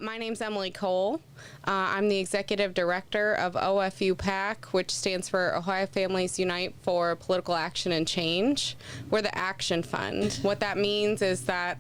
My name's Emily Cole. I'm the Executive Director of OFUPAC, which stands for Ohio Families Unite for Political Action and Change. We're the Action Fund. What that means is that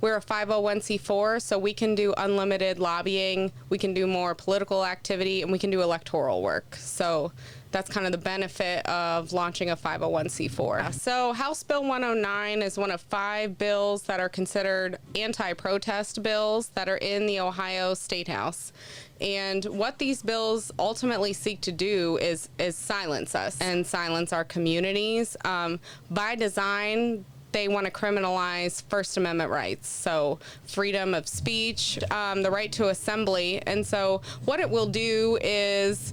we're a 501c4, so we can do unlimited lobbying, we can do more political activity, and we can do electoral work. So that's kind of the benefit of launching a 501c4. So House Bill 109 is one of 5 bills that are considered anti-protest bills that are in the Ohio State House. And what these bills ultimately seek to do is silence us and silence our communities. By design, they want to criminalize First Amendment rights, so freedom of speech, the right to assembly. And so what it will do is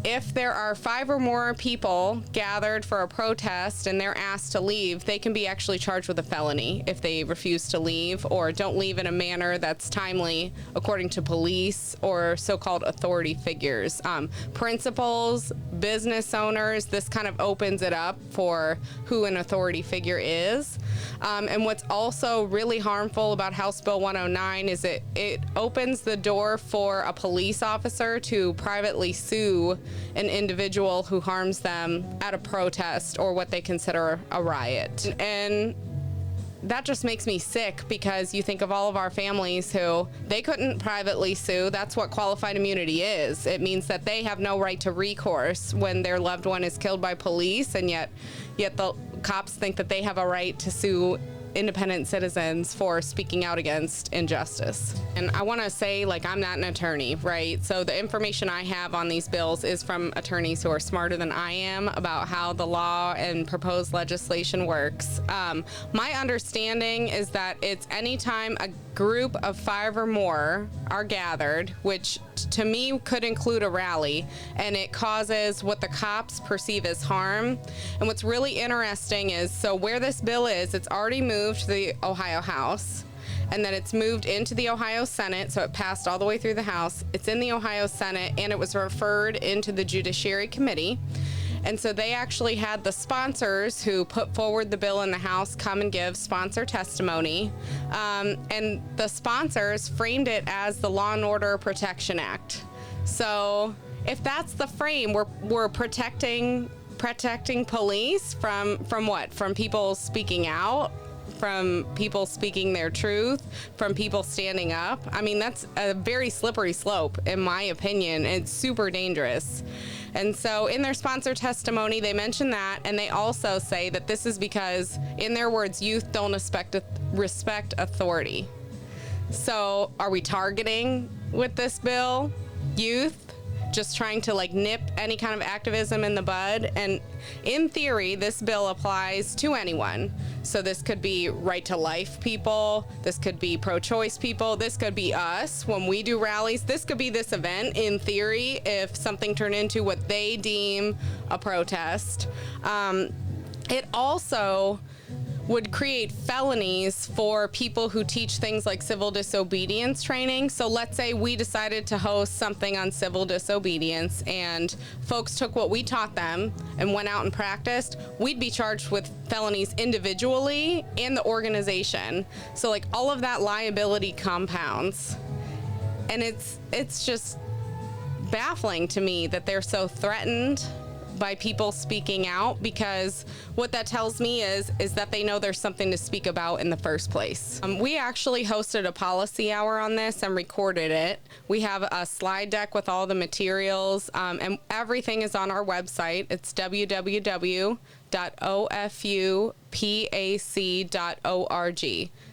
if there are 5 or more people gathered for a protest and they're asked to leave, they can be actually charged with a felony if they refuse to leave or don't leave in a manner that's timely according to police or so-called authority figures. Principals, business owners, this kind of opens it up for who an authority figure is. And what's also really harmful about House Bill 109 is it opens the door for a police officer to privately sue an individual who harms them at a protest or what they consider a riot. And that just makes me sick because you think of all of our families who they couldn't privately sue. That's what qualified immunity is. It means that they have no right to recourse when their loved one is killed by police, and yet the cops think that they have a right to sue independent citizens for speaking out against injustice. And I want to say, I'm not an attorney, right? So the information I have on these bills is from attorneys who are smarter than I am about how the law and proposed legislation works. My understanding is that it's anytime a group of 5 or more are gathered, which to me could include a rally, and it causes what the cops perceive as harm. And what's really interesting is, so where this bill is, it's already moved to the Ohio House, and then it's moved into the Ohio Senate, so it passed all the way through the House. It's in the Ohio Senate, and it was referred into the Judiciary Committee. And so they actually had the sponsors who put forward the bill in the House come and give sponsor testimony. And the sponsors framed it as the Law and Order Protection Act. So if that's the frame, we're protecting police from what? From people speaking out? From people speaking their truth, from people standing up. I mean, that's a very slippery slope, in my opinion. It's super dangerous. And so in their sponsor testimony, they mention that, and they also say that this is because, in their words, youth don't respect authority. So are we targeting with this bill youth? Just trying to nip any kind of activism in the bud? And in theory, this bill applies to anyone. So this could be right to life people, this could be pro-choice people, this could be us when we do rallies, this could be this event in theory if something turned into what they deem a protest. It also would create felonies for people who teach things like civil disobedience training. So let's say we decided to host something on civil disobedience and folks took what we taught them and went out and practiced, we'd be charged with felonies individually and the organization. So all of that liability compounds. And it's just baffling to me that they're so threatened by people speaking out, because what that tells me is that they know there's something to speak about in the first place. We actually hosted a policy hour on this and recorded it. We have a slide deck with all the materials, and everything is on our website. It's www.ofupac.org.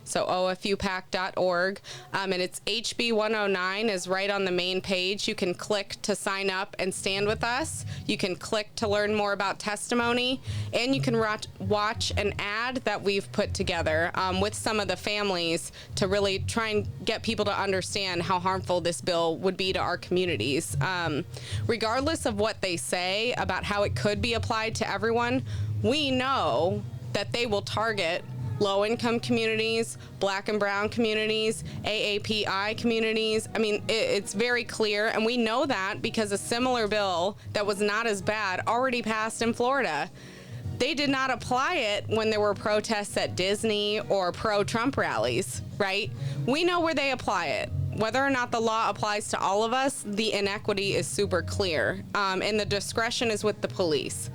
So ofupac.org, and it's HB 109 is right on the main page. You can click to sign up and stand with us. You can click to learn more about testimony, and you can watch an ad that we've put together with some of the families to really try and get people to understand how harmful this bill would be to our communities. Regardless of what they say about how it could be applied to everyone, we know that they will target low-income communities, Black and brown communities, AAPI communities. I mean, it's very clear, and we know that because a similar bill that was not as bad already passed in Florida. They did not apply it when there were protests at Disney or pro-Trump rallies, right? We know where they apply it. whether or not the law applies to all of us, the inequity is super clear, and the discretion is with the police.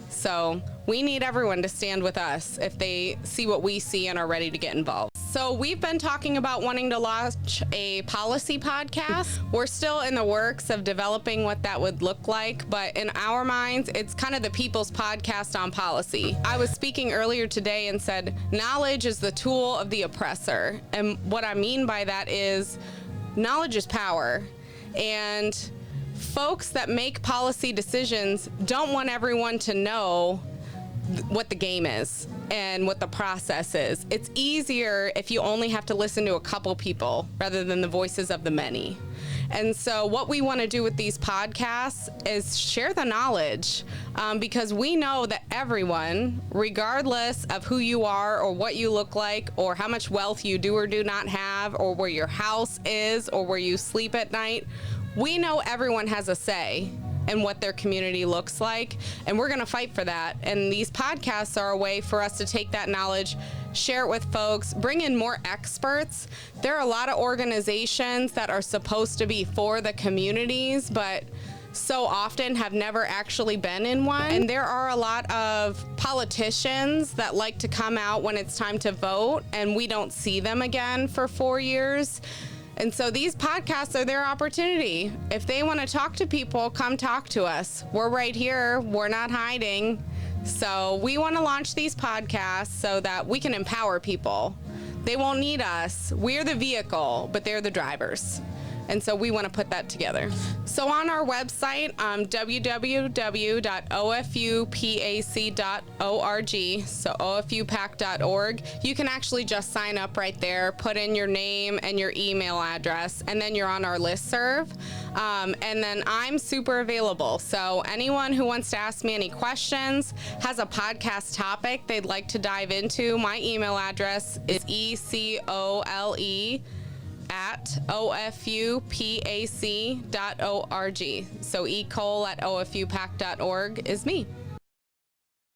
So we need everyone to stand with us if they see what we see and are ready to get involved. So we've been talking about wanting to launch a policy podcast. We're still in the works of developing what that would look like, but in our minds, it's kind of the people's podcast on policy. I was speaking earlier today and said, knowledge is the tool of the oppressor. And what I mean by that is knowledge is power. And folks that make policy decisions don't want everyone to know what the game is and what the process is. It's easier if you only have to listen to a couple people rather than the voices of the many. And so what we want to do with these podcasts is share the knowledge, because we know that everyone, regardless of who you are or what you look like or how much wealth you do or do not have or where your house is or where you sleep at night, we know everyone has a say in what their community looks like, and we're going to fight for that. And these podcasts are a way for us to take that knowledge, share it with folks, bring in more experts. There are a lot of organizations that are supposed to be for the communities, but so often have never actually been in one. And there are a lot of politicians that like to come out when it's time to vote, and we don't see them again for 4 years. And so these podcasts are their opportunity. If they want to talk to people, come talk to us. We're right here. We're not hiding. So we want to launch these podcasts so that we can empower people. They won't need us. We're the vehicle, but they're the drivers. And so we want to put that together. So on our website, www.ofupac.org, so ofupac.org, you can actually just sign up right there, put in your name and your email address, and then you're on our listserv. And then I'm super available. So anyone who wants to ask me any questions, has a podcast topic they'd like to dive into, my email address is ecole@ofupac.org. So ecole@ofupac.org is me.